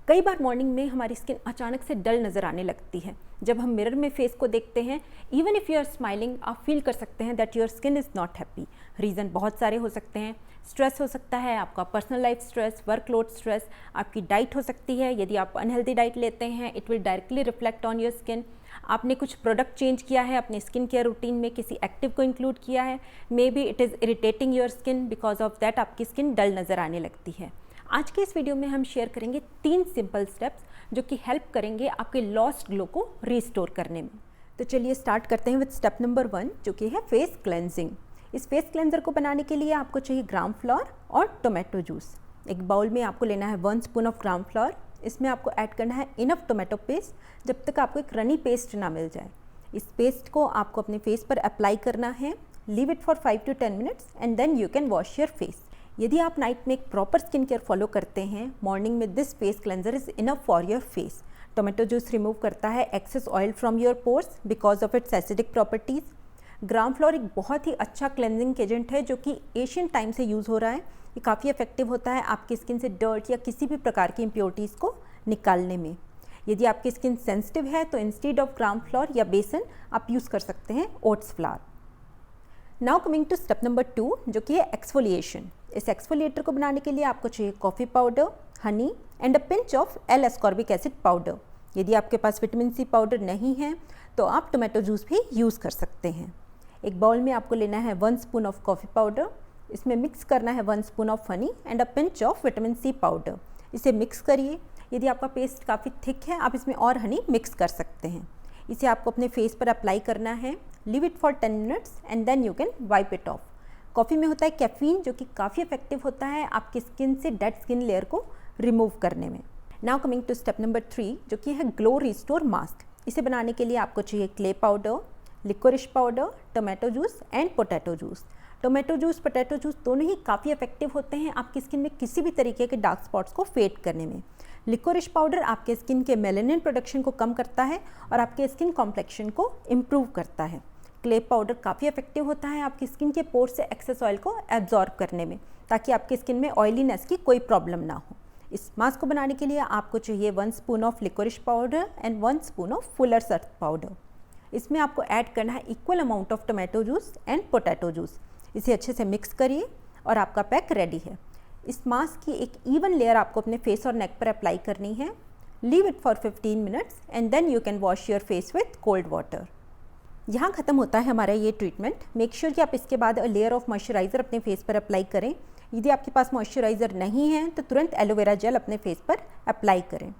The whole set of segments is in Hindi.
कई बार मॉर्निंग में हमारी स्किन अचानक से डल नज़र आने लगती है। जब हम मिरर में फेस को देखते हैं, even if you are smiling, आप फील कर सकते हैं that your skin is not happy. Reason बहुत सारे हो सकते हैं। स्ट्रेस हो सकता है, आपका personal life stress, workload stress, आपकी डाइट हो सकती है। यदि आप अनहेल्दी डाइट लेते हैं, it will directly reflect on your skin. आपने कुछ प्रोडक्ट चेंज किया है अपने स्किन केयर रूटीन में, किसी एक्टिव को इंक्लूड किया है, may be it is irritating your skin, because of that आपकी स्किन डल नज़र आने लगती है। आज के इस वीडियो में हम शेयर करेंगे 3 सिंपल स्टेप्स जो कि हेल्प करेंगे आपके लॉस्ट ग्लो को रिस्टोर करने में। तो चलिए स्टार्ट करते हैं विद स्टेप नंबर 1, जो कि है फेस क्लेंजिंग। इस फेस क्लेंजर को बनाने के लिए आपको चाहिए ग्राम फ्लोर और टोमेटो जूस। एक बाउल में आपको लेना है 1 स्पून ऑफ ग्राम फ्लोर। इसमें आपको ऐड करना है इनफ टोमेटो पेस्ट, जब तक आपको एक रनी पेस्ट ना मिल जाए। इस पेस्ट को आपको अपने फेस पर अप्लाई करना है। Leave it for 5 to 10 minutes and then you can wash your face. यदि आप नाइट में एक प्रॉपर स्किन केयर फॉलो करते हैं, मॉर्निंग में this face cleanser is enough for your face. Tomato juice remove करता है excess oil from your pores because of its acidic properties. Gram floor एक बहुत ही अच्छा क्लेंजिंग एजेंट है जो कि एशियन टाइम से यूज़ हो रहा है। ये काफ़ी इफेक्टिव होता है आपकी स्किन से डर्ट या किसी भी प्रकार की इम्प्योरिटीज़ को निकालने में। यदि आपकी स्किन सेंसिटिव है तो इंस्टेड ऑफ ग्राम फ्लोर या बेसन आप यूज़ कर सकते हैं oats flour. Now coming to step number 2, जो कि है एक्सफोलिएशन। इस एक्सफोलिएटर को बनाने के लिए आपको चाहिए coffee powder, Honey and a pinch of L ascorbic acid powder. यदि आपके पास विटामिन सी पाउडर नहीं है तो आप टोमेटो जूस भी यूज़ कर सकते हैं। एक बाउल में आपको लेना है 1 स्पून ऑफ कॉफ़ी पाउडर। इसमें मिक्स करना है 1 spoon of honey and a pinch of vitamin C powder. इसे मिक्स करिए। यदि आपका पेस्ट काफ़ी थिक है, आप इसमें और हनी मिक्स कर सकते हैं। इसे आपको अपने फेस पर अप्लाई करना है। Leave it for 10 minutes and then you can wipe it off. Coffee में होता है कैफीन, जो कि काफ़ी इफेक्टिव होता है आपकी स्किन से डेड स्किन लेयर को रिमूव करने में। Now coming to step number 3, जो कि है ग्लो रिस्टोर मास्क। इसे बनाने के लिए आपको चाहिए clay powder, liquorice powder, tomato juice and potato juice. Tomato juice, potato juice दोनों ही काफ़ी इफेक्टिव होते हैं आपकी स्किन में किसी भी तरीके के डार्क स्पॉट्स को फेड करने में। लिकोरिश पाउडर आपके स्किन के मेलानिन प्रोडक्शन को कम करता है और आपके स्किन कॉम्प्लेक्शन को इम्प्रूव करता है। क्ले पाउडर काफ़ी इफेक्टिव होता है आपकी स्किन के पोर से एक्सेस ऑयल को एब्जॉर्ब करने में, ताकि आपकी स्किन में ऑयलीनेस की कोई प्रॉब्लम ना हो। इस मास्क को बनाने के लिए आपको चाहिए 1 spoon of liquorice powder and 1 spoon of fuller's earth powder. इसमें आपको ऐड करना है equal amount of tomato juice and potato juice. इसे अच्छे से मिक्स करिए और आपका पैक रेडी है। इस मास्क की एक इवन लेयर आपको अपने फेस और नेक पर अप्लाई करनी है। Leave it for 15 minutes and then you can wash your face with cold water. यहाँ ख़त्म होता है हमारा ये ट्रीटमेंट। मेक श्योर कि आप इसके बाद लेयर ऑफ मॉइस्चराइज़र अपने फेस पर अप्लाई करें। यदि आपके पास मॉइस्चराइज़र नहीं है तो तुरंत एलोवेरा जेल अपने फेस पर अप्लाई करें।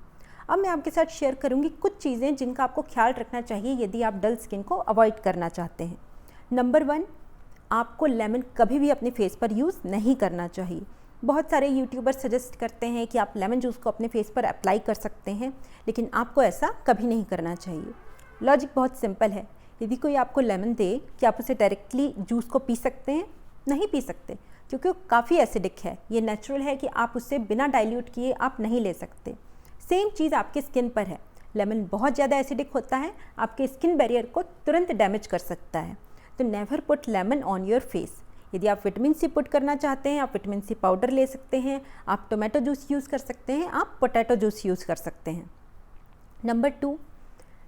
अब मैं आपके साथ शेयर करूँगी कुछ चीज़ें जिनका आपको ख्याल रखना चाहिए यदि आप डल स्किन को अवॉइड करना चाहते हैं। नंबर 1, आपको लेमन कभी भी अपने फेस पर यूज़ नहीं करना चाहिए। बहुत सारे यूट्यूबर्स सजेस्ट करते हैं कि आप लेमन जूस को अपने फेस पर अप्लाई कर सकते हैं, लेकिन आपको ऐसा कभी नहीं करना चाहिए। लॉजिक बहुत सिंपल है। यदि कोई आपको लेमन दे कि आप उसे डायरेक्टली जूस को पी सकते हैं, नहीं पी सकते, क्योंकि वो काफ़ी एसिडिक है। ये नेचुरल है कि आप उससे बिना डाइल्यूट किए आप नहीं ले सकते। सेम चीज़ आपके स्किन पर है। लेमन बहुत ज़्यादा एसिडिक होता है, आपके स्किन बैरियर को तुरंत डैमेज कर सकता है। तो never put lemon on your face. यदि आप विटामिन सी पुट करना चाहते हैं, आप विटामिन सी पाउडर ले सकते हैं, आप टोमेटो जूस यूज़ कर सकते हैं, आप पोटैटो जूस यूज़ कर सकते हैं। Number 2,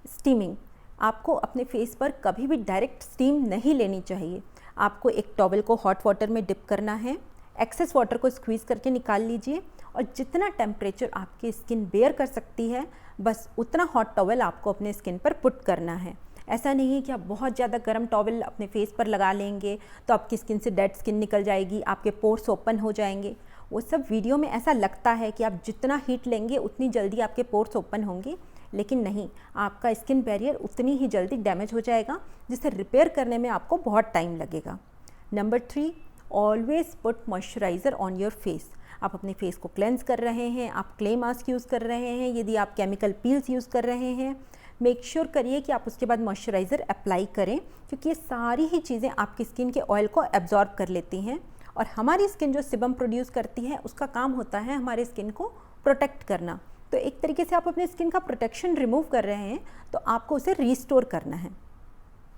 steaming. आपको अपने फेस पर कभी भी डायरेक्ट स्टीम नहीं लेनी चाहिए। आपको एक टॉवल को हॉट वाटर में डिप करना है। एक्सेस वाटर को स्क्वीज़ करके निकाल लीजिए और जितना टेम्परेचर आपकी स्किन बेयर कर सकती है, बस उतना हॉट टॉवल आपको अपने स्किन पर पुट करना है। ऐसा नहीं है कि आप बहुत ज़्यादा गर्म टॉवल अपने फेस पर लगा लेंगे तो आपकी स्किन से डेड स्किन निकल जाएगी, आपके पोर्स ओपन हो जाएंगे। वो सब वीडियो में ऐसा लगता है कि आप जितना हीट लेंगे उतनी जल्दी आपके पोर्स ओपन होंगे, लेकिन नहीं, आपका स्किन बैरियर उतनी ही जल्दी डैमेज हो जाएगा, जिसे रिपेयर करने में आपको बहुत टाइम लगेगा। Number 3, always put moisturiser on your face. आप अपने फेस को क्लेंज कर रहे हैं, आप क्ले मास्क यूज़ कर रहे हैं, यदि आप केमिकल पील्स यूज़ कर रहे हैं, मेक श्योर करिए कि आप उसके बाद मॉइस्चराइज़र अप्लाई करें, क्योंकि ये सारी ही चीज़ें आपकी स्किन के ऑयल को एब्जॉर्ब कर लेती हैं। और हमारी स्किन जो सिबम प्रोड्यूस करती है, उसका काम होता है हमारे स्किन को प्रोटेक्ट करना। तो एक तरीके से आप अपने स्किन का प्रोटेक्शन रिमूव कर रहे हैं, तो आपको उसे रिस्टोर करना है।